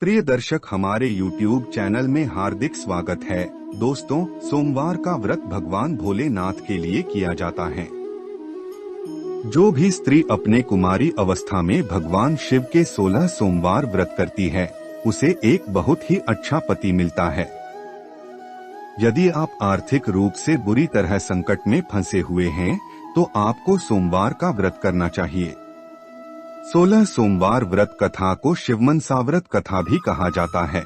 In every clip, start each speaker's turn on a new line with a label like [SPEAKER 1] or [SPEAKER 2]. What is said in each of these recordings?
[SPEAKER 1] प्रिय दर्शक, हमारे YouTube चैनल में हार्दिक स्वागत है। दोस्तों, सोमवार का व्रत भगवान भोलेनाथ के लिए किया जाता है। जो भी स्त्री अपने कुमारी अवस्था में भगवान शिव के 16 सोमवार व्रत करती है, उसे एक बहुत ही अच्छा पति मिलता है। यदि आप आर्थिक रूप से बुरी तरह संकट में फंसे हुए हैं, तो आपको सोमवार का व्रत करना चाहिए। 16 सोमवार व्रत कथा को शिवमनसाव्रत कथा भी कहा जाता है।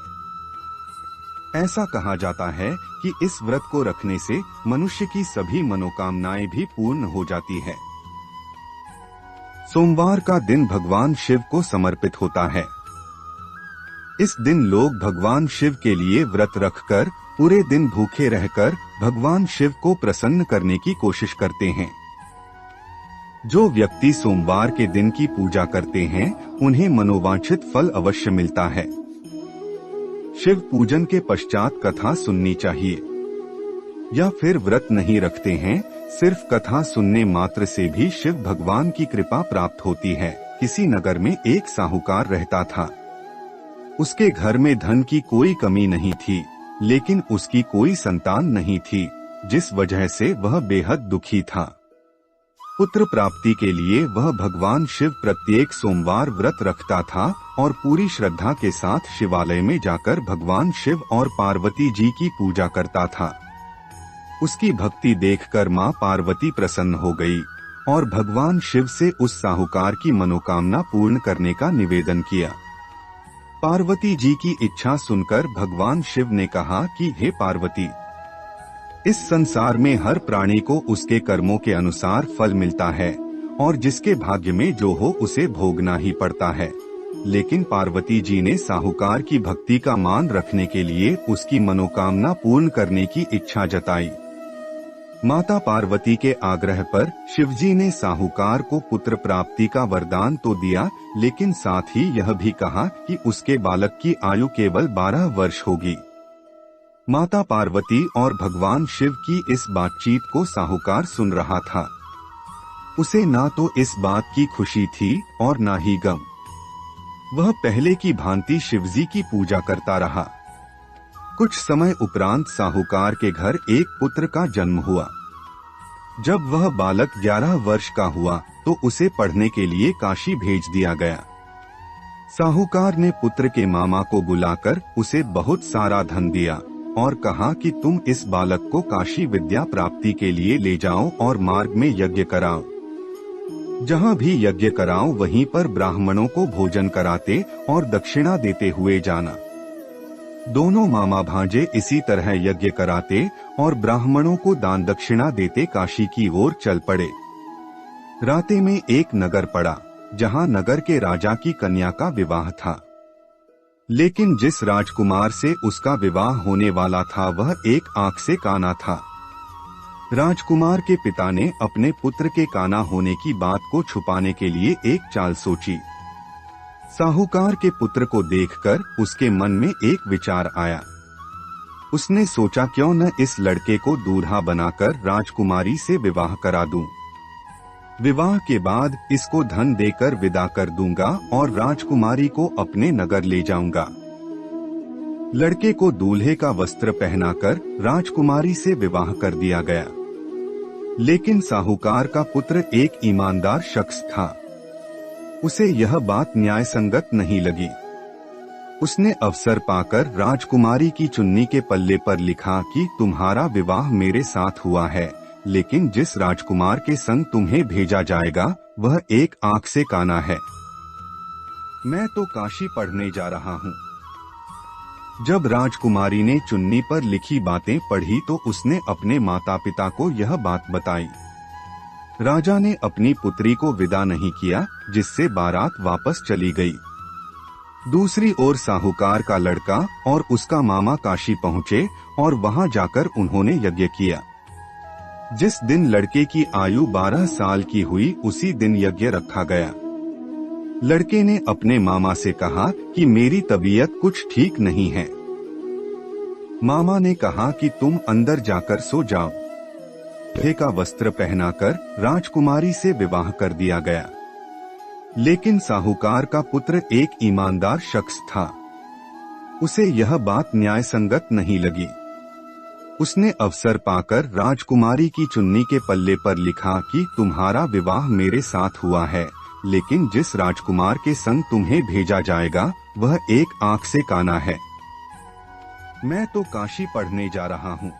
[SPEAKER 1] ऐसा कहा जाता है कि इस व्रत को रखने से मनुष्य की सभी मनोकामनाएं भी पूर्ण हो जाती है। सोमवार का दिन भगवान शिव को समर्पित होता है। इस दिन लोग भगवान शिव के लिए व्रत रखकर पूरे दिन भूखे रहकर भगवान शिव को प्रसन्न करने की कोशिश करते हैं। जो व्यक्ति सोमवार के दिन की पूजा करते हैं, उन्हें मनोवांछित फल अवश्य मिलता है। शिव पूजन के पश्चात कथा सुननी चाहिए। या फिर व्रत नहीं रखते हैं, सिर्फ कथा सुनने मात्र से भी शिव भगवान की कृपा प्राप्त होती है। किसी नगर में एक साहूकार रहता था। उसके घर में धन की कोई कमी नहीं थी, लेकिन उसकी कोई संतान नहीं थी, जिस वजह से वह बेहद दुखी था। पुत्र प्राप्ति के लिए वह भगवान शिव प्रत्येक सोमवार व्रत रखता था और पूरी श्रद्धा के साथ शिवालय में जाकर भगवान शिव और पार्वती जी की पूजा करता था। उसकी भक्ति देखकर मां पार्वती प्रसन्न हो गई और भगवान शिव से उस साहूकार की मनोकामना पूर्ण करने का निवेदन किया। पार्वती जी की इच्छा सुनकर भगवान शिव ने कहा कि हे पार्वती, इस संसार में हर प्राणी को उसके कर्मों के अनुसार फल मिलता है और जिसके भाग्य में जो हो उसे भोगना ही पड़ता है। लेकिन पार्वती जी ने साहूकार की भक्ति का मान रखने के लिए उसकी मनोकामना पूर्ण करने की इच्छा जताई। माता पार्वती के आग्रह पर शिवजी ने साहूकार को पुत्र प्राप्ति का वरदान तो दिया, लेकिन साथ ही यह भी कहा कि उसके बालक की आयु केवल 12 वर्ष होगी। माता पार्वती और भगवान शिव की इस बातचीत को साहूकार सुन रहा था। उसे ना तो इस बात की खुशी थी और ना ही गम। वह पहले की भांति शिवजी की पूजा करता रहा। कुछ समय उपरांत साहूकार के घर एक पुत्र का जन्म हुआ। जब वह बालक 11 वर्ष का हुआ, तो उसे पढ़ने के लिए काशी भेज दिया गया। साहूकार ने पुत्र के मामा को बुलाकर उसे बहुत सारा धन दिया और कहा कि तुम इस बालक को काशी विद्या प्राप्ति के लिए ले जाओ और मार्ग में यज्ञ कराओ। जहाँ भी यज्ञ कराओ, वहीं पर ब्राह्मणों को भोजन कराते और दक्षिणा देते हुए जाना। दोनों मामा भांजे इसी तरह यज्ञ कराते और ब्राह्मणों को दान दक्षिणा देते काशी की ओर चल पड़े। राते में एक नगर पड़ा, जहाँ नगर के राजा की कन्या का विवाह था। लेकिन जिस राजकुमार से उसका विवाह होने वाला था, वह एक आंख से काना था। राजकुमार के पिता ने अपने पुत्र के काना होने की बात को छुपाने के लिए एक चाल सोची। साहूकार के पुत्र को देखकर उसके मन में एक विचार आया। उसने सोचा, क्यों न इस लड़के को दूल्हा बनाकर राजकुमारी से विवाह करा दूं। विवाह के बाद इसको धन देकर विदा कर दूंगा और राजकुमारी को अपने नगर ले जाऊंगा। लड़के को दूल्हे का वस्त्र पहनाकर राजकुमारी से विवाह कर दिया गया। लेकिन साहूकार का पुत्र एक ईमानदार शख्स था। उसे यह बात न्यायसंगत नहीं लगी। उसने अवसर पाकर राजकुमारी की चुन्नी के पल्ले पर लिखा कि तुम्हारा विवाह मेरे साथ हुआ है, लेकिन जिस राजकुमार के संग तुम्हें भेजा जाएगा, वह एक आंख से काना है। मैं तो काशी पढ़ने जा रहा हूँ। जब राजकुमारी ने चुन्नी पर लिखी बातें पढ़ी, तो उसने अपने माता पिता को यह बात बताई। राजा ने अपनी पुत्री को विदा नहीं किया, जिससे बारात वापस चली गई। दूसरी ओर साहूकार का लड़का और उसका मामा काशी पहुँचे और वहाँ जाकर उन्होंने यज्ञ किया। जिस दिन लड़के की आयु 12 साल की हुई, उसी दिन यज्ञ रखा गया। लड़के ने अपने मामा से कहा कि मेरी तबीयत कुछ ठीक नहीं है। मामा ने कहा कि तुम अंदर जाकर सो जाओ। दूल्हे का वस्त्र पहनाकर राजकुमारी से विवाह कर दिया गया। लेकिन साहूकार का पुत्र एक ईमानदार शख्स था। उसे यह बात न्याय संगत नहीं लगी। उसने अवसर पाकर राजकुमारी की चुन्नी के पल्ले पर लिखा कि तुम्हारा विवाह मेरे साथ हुआ है, लेकिन जिस राजकुमार के संग तुम्हें भेजा जाएगा वह एक आंख से काना है। मैं तो काशी पढ़ने जा रहा हूँ।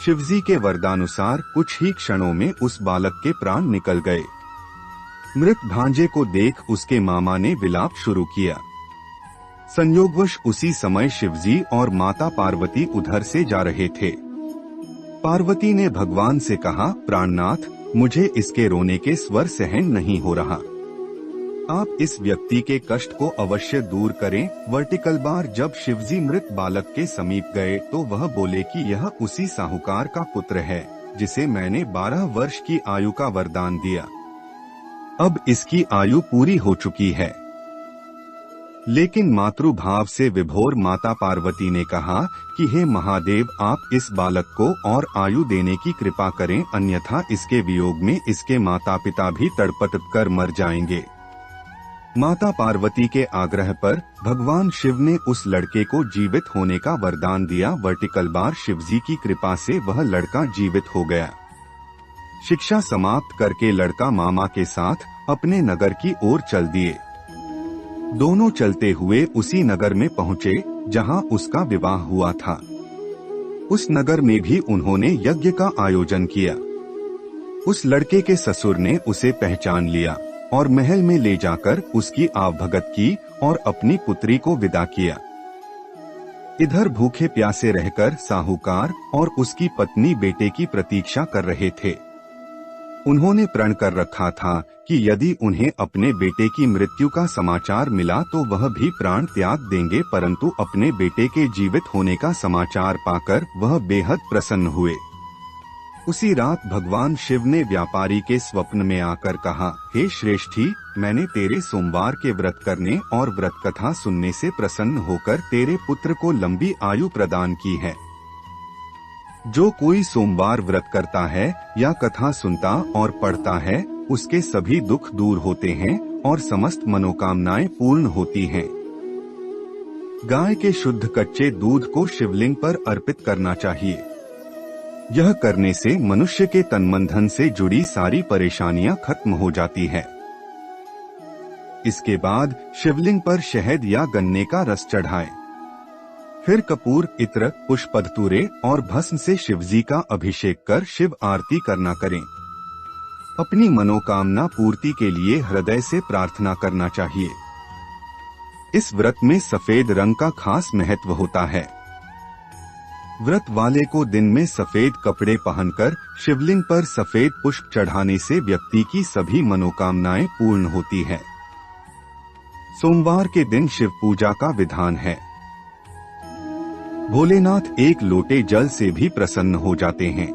[SPEAKER 1] शिवजी के वरदानुसार कुछ ही क्षणों में उस बालक के प्राण निकल गए। मृत भांजे को देख उसके मामा ने विलाप शुरू किया। संयोगवश उसी समय शिवजी और माता पार्वती उधर से जा रहे थे। पार्वती ने भगवान से कहा, प्राणनाथ, मुझे इसके रोने के स्वर सहन नहीं हो रहा। आप इस व्यक्ति के कष्ट को अवश्य दूर करें। वर्टिकल बार जब शिवजी मृत बालक के समीप गए तो वह बोले कि यह उसी साहूकार का पुत्र है जिसे मैंने 12 वर्ष की आयु का वरदान दिया। अब इसकी आयु पूरी हो चुकी है। लेकिन मातृभाव से विभोर माता पार्वती ने कहा कि हे महादेव, आप इस बालक को और आयु देने की कृपा करें, अन्यथा इसके वियोग में इसके माता पिता भी तड़प कर मर जाएंगे। माता पार्वती के आग्रह पर भगवान शिव ने उस लड़के को जीवित होने का वरदान दिया। वर्टिकल बार शिवजी की कृपा से वह लड़का जीवित हो गया। शिक्षा समाप्त करके लड़का मामा के साथ अपने नगर की ओर चल दिए। दोनों चलते हुए उसी नगर में पहुँचे जहाँ उसका विवाह हुआ था। उस नगर में भी उन्होंने यज्ञ का आयोजन किया। उस लड़के के ससुर ने उसे पहचान लिया और महल में ले जाकर उसकी आवभगत की और अपनी पुत्री को विदा किया। इधर भूखे प्यासे रहकर साहूकार और उसकी पत्नी बेटे की प्रतीक्षा कर रहे थे। उन्होंने प्रण कर रखा था कि यदि उन्हें अपने बेटे की मृत्यु का समाचार मिला तो वह भी प्राण त्याग देंगे, परंतु अपने बेटे के जीवित होने का समाचार पाकर वह बेहद प्रसन्न हुए। उसी रात भगवान शिव ने व्यापारी के स्वप्न में आकर कहा, हे श्रेष्ठी, मैंने तेरे सोमवार के व्रत करने और व्रत कथा सुनने से प्रसन्न होकर तेरे पुत्र को लंबी आयु प्रदान की है। जो कोई सोमवार व्रत करता है या कथा सुनता और पढ़ता है उसके सभी दुख दूर होते हैं और समस्त मनोकामनाएं पूर्ण होती हैं। गाय के शुद्ध कच्चे दूध को शिवलिंग पर अर्पित करना चाहिए। यह करने से मनुष्य के तनमन से जुड़ी सारी परेशानियां खत्म हो जाती है। इसके बाद शिवलिंग पर शहद या गन्ने का रस चढ़ाएं। फिर कपूर, इत्र, पुष्प, धतूरे और भस्म से शिवजी का अभिषेक कर शिव आरती करना करें। अपनी मनोकामना पूर्ति के लिए हृदय से प्रार्थना करना चाहिए। इस व्रत में सफेद रंग का खास महत्व होता है। व्रत वाले को दिन में सफेद कपड़े पहनकर शिवलिंग पर सफेद पुष्प चढ़ाने से व्यक्ति की सभी मनोकामनाएं पूर्ण होती है। सोमवार के दिन शिव पूजा का विधान है। भोलेनाथ एक लोटे जल से भी प्रसन्न हो जाते हैं।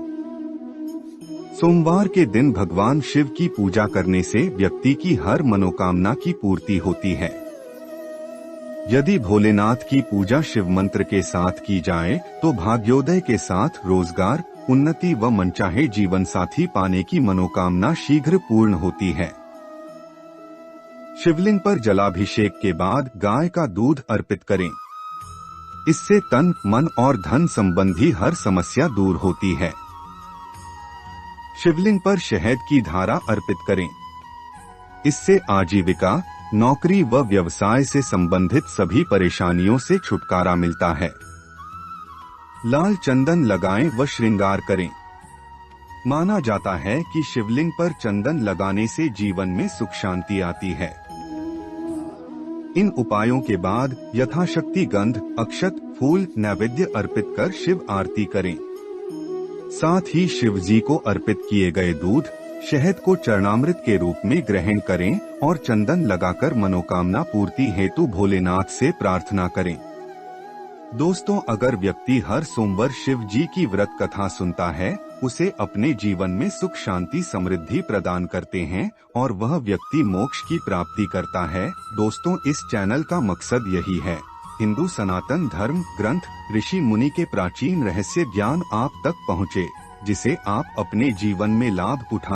[SPEAKER 1] सोमवार के दिन भगवान शिव की पूजा करने से व्यक्ति की हर मनोकामना की पूर्ति होती है। यदि भोलेनाथ की पूजा शिव मंत्र के साथ की जाए तो भाग्योदय के साथ रोजगार, उन्नति व मनचाहे जीवन साथी पाने की मनोकामना शीघ्र पूर्ण होती है। शिवलिंग पर जलाभिषेक के बाद गाय का दूध अर्पित करें। इससे तन, मन और धन संबंधी हर समस्या दूर होती है। शिवलिंग पर शहद की धारा अर्पित करें। इससे आजीविका, नौकरी व व्यवसाय से संबंधित सभी परेशानियों से छुटकारा मिलता है। लाल चंदन लगाएं व श्रृंगार करें। माना जाता है कि शिवलिंग पर चंदन लगाने से जीवन में सुख शांति आती है। इन उपायों के बाद यथाशक्ति गंध, अक्षत, फूल, नैवेद्य अर्पित कर शिव आरती करें। साथ ही शिव जी को अर्पित किए गए दूध, शहद को चरणामृत के रूप में ग्रहण करें और चंदन लगाकर मनोकामना पूर्ति हेतु भोलेनाथ से प्रार्थना करें। दोस्तों, अगर व्यक्ति हर सोमवार शिव जी की व्रत कथा सुनता है, उसे अपने जीवन में सुख शांति समृद्धि प्रदान करते हैं और वह व्यक्ति मोक्ष की प्राप्ति करता है। दोस्तों, इस चैनल का मकसद यही है, हिंदू सनातन धर्म ग्रंथ, ऋषि मुनि के प्राचीन रहस्य ज्ञान आप तक पहुँचे, जिसे आप अपने जीवन में लाभ उठा